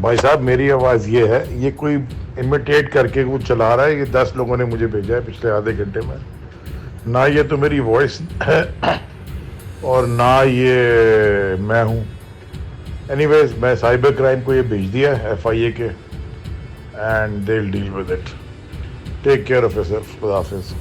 भाई साहब मेरी आवाज़ ये है, ये कोई इमिटेट करके वो चला रहा है, ये 10 लोगों ने मुझे भेजा है पिछले आधे घंटे में। ना ये तो मेरी वॉइस है और ना ये मैं हूँ। एनीवेज मैं साइबर क्राइम को ये भेज दिया है FIA के, and they will deal with it. Take care of yourself. खुदा हाफिज़।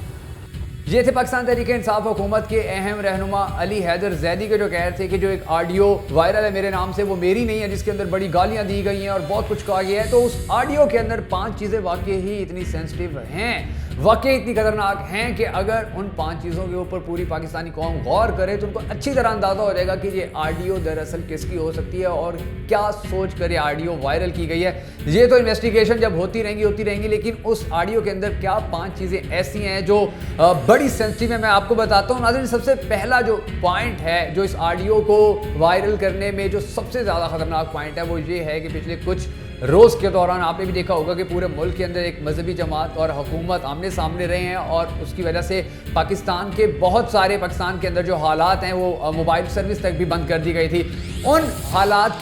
ये थे पाकिस्तान तहरीक-ए-इंसाफ हुकूमत के अहम रहनुमा अली हैदर जैदी के, जो कह रहे थे कि जो एक ऑडियो वायरल है मेरे नाम से वो मेरी नहीं है, जिसके अंदर बड़ी गालियां दी गई हैं और बहुत कुछ कहा गया है। तो उस ऑडियो के अंदर 5 चीज़ें वाकई ही इतनी सेंसिटिव हैं, वाकई इतनी खतरनाक हैं कि अगर उन 5 चीज़ों के ऊपर पूरी पाकिस्तानी कौम गौर करे तो उनको अच्छी तरह अंदाज़ा हो जाएगा कि ये ऑडियो दरअसल किसकी हो सकती है और क्या सोच कर ये ऑडियो वायरल की गई है। ये तो इन्वेस्टिगेशन जब होती रहेंगी, लेकिन उस ऑडियो के अंदर क्या 5 चीज़ें ऐसी हैं जो बड़ी सेंसिटिव है, मैं आपको बताता हूँ। नाज़रीन, सबसे पहला जो पॉइंट है जो इस ऑडियो को वायरल करने में जो सबसे ज़्यादा खतरनाक पॉइंट है वो ये है कि पिछले कुछ रोज़ के दौरान आपने भी देखा होगा कि पूरे मुल्क के अंदर एक मजहबी जमात और हुकूमत आमने सामने रहे हैं और उसकी वजह से पाकिस्तान के अंदर जो हालात हैं वो मोबाइल सर्विस तक भी बंद कर दी गई थी। उन हालात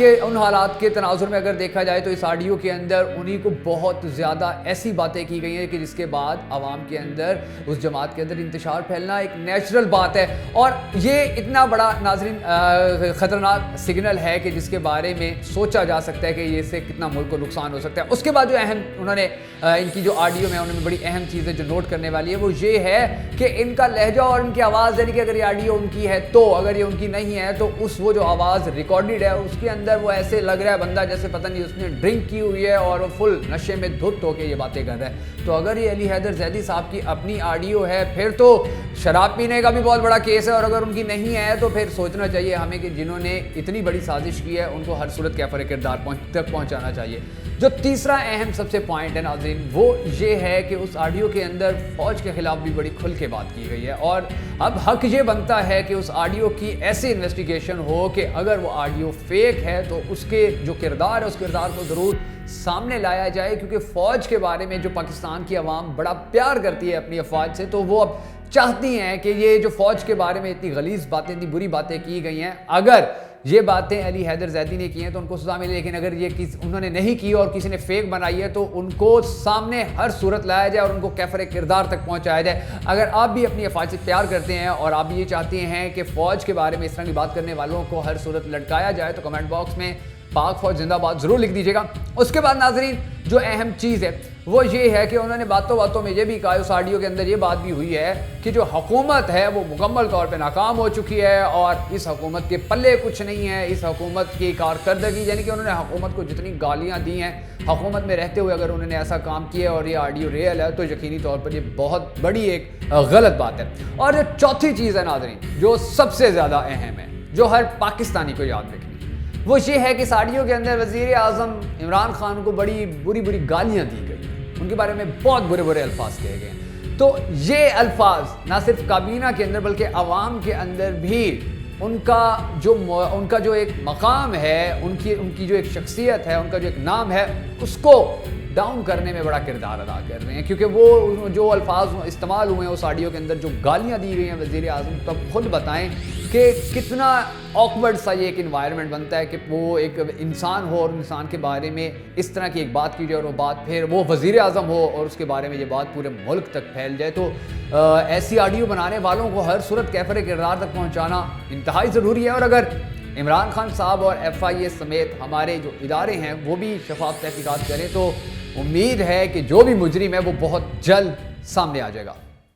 के तनाजुर में अगर देखा जाए तो इस ऑडियो के अंदर उन्हीं को बहुत ज़्यादा ऐसी बातें की गई हैं कि जिसके बाद आवाम के अंदर उस जमात के अंदर इंतशार फैलना एक नेचुरल बात है। और ये इतना बड़ा नाज़रीन ख़तरनाक सिग्नल है कि जिसके बारे में सोचा जा सकता है कि ये इससे कितना मुल्क को नुकसान हो सकता है। उसके बाद जो अहम उन्होंने इनकी जो ऑडियो में उन्होंने बड़ी अहम चीज़ें जो नोट करने वाली है वो ये है कि इनका लहजा और इनकी आवाज़, यानी कि अगर ये ऑडियो उनकी है तो, अगर ये उनकी नहीं है तो वो जो आवाज़ रिकॉर्डेड है उसके अंदर वो ऐसे लग रहा है बंदा जैसे पता नहीं उसने ड्रिंक की हुई है और वो फुल नशे में धुत होकर ये बातें कर रहा है। तो अगर ये अली हैदर जैदी साहब की अपनी ऑडियो है फिर तो शराब पीने का भी बहुत बड़ा केस है, और अगर उनकी नहीं है तो फिर सोचना चाहिए हमें कि जिन्होंने इतनी बड़ी साजिश की है उनको हर सूरत कैफर किरदार तक पहुँचाना चाहिए। जो तीसरा अहम सबसे पॉइंट है नाज़रीन वो ये है कि उस ऑडियो के अंदर फ़ौज के ख़िलाफ़ भी बड़ी खुल के बात की गई है, और अब हक ये बनता है कि उस ऑडियो की ऐसी इन्वेस्टिगेशन हो कि अगर वो ऑडियो फेक है तो उसके जो किरदार है उस किरदार को ज़रूर सामने लाया जाए, क्योंकि फ़ौज के बारे में जो पाकिस्तान की आवाम बड़ा प्यार करती है अपनी अफवाज से, तो वो अब चाहती हैं कि ये जो फ़ौज के बारे में इतनी गलीज़ बातें, इतनी बुरी बातें की गई हैं, अगर ये बातें अली हैदर जैदी ने की हैं तो उनको सज़ा मिले। लेकिन अगर ये उन्होंने नहीं की और किसी ने फेक बनाई है तो उनको सामने हर सूरत लाया जाए और उनको कैफर किरदार तक पहुंचाया जाए। अगर आप भी अपनी अफवाज से प्यार करते हैं और आप भी ये चाहते हैं कि फ़ौज के बारे में इस तरह की बात करने वालों को हर सूरत लटकाया जाए तो कमेंट बॉक्स में पाक फ़ौज जिंदाबाद ज़रूर लिख दीजिएगा। उसके बाद नाज़रीन जो अहम चीज़ है वो ये है कि उन्होंने बातों में ये भी कहा, उस ऑडियो के अंदर ये बात भी हुई है कि जो हुकूमत है वो मुकम्मल तौर पे नाकाम हो चुकी है और इस हुकूमत के पल्ले कुछ नहीं है। इस हुकूमत की कारकर्दगी, यानी कि उन्होंने हुकूमत को जितनी गालियाँ दी हैं हुकूमत में रहते हुए, अगर उन्होंने ऐसा काम किया और ये ऑडियो रियल है तो यकीनी तौर पर ये बहुत बड़ी एक गलत बात है। और जो चौथी चीज़ है नाज़रीन जो सबसे ज़्यादा अहम है, जो हर पाकिस्तानी को याद रखनी, वो ये है कि इस ऑडियो के अंदर वज़ीर आज़म इमरान खान को बड़ी बुरी गालियाँ दी गई, उनके बारे में बहुत बुरे अल्फाज कहे गए। तो ये अल्फाज ना सिर्फ काबीना के अंदर बल्कि अवाम के अंदर भी उनका जो एक मकाम है, उनकी जो एक शख्सियत है, उनका जो एक नाम है, उसको डाउन करने में बड़ा किरदार अदा कर रहे हैं। क्योंकि वो जो अल्फाज इस्तेमाल हुए हैं उस ऑडियो के अंदर, जो गालियाँ दी गई हैं वज़ीर आज़म, तो अब खुद बताएं कि कितना ऑकवर्ड सा ये एक इन्वायरमेंट बनता है कि वो एक इंसान हो और इंसान के बारे में इस तरह की एक बात की जाए और वो बात फिर वो वज़ीर आज़म हो और उसके बारे में ये बात पूरे मुल्क तक फैल जाए। तो ऐसी ऑडियो बनाने वालों को हर सूरत कैफर किरदार तक पहुँचाना इंतहाई ज़रूरी है। और अगर इमरान खान साहब और FIA समेत हमारे जो इदारे हैं वो भी शफाफ तहकीकात करें तो उम्मीद है कि जो भी मुजरिम है वो बहुत जल्द सामने आ जाएगा।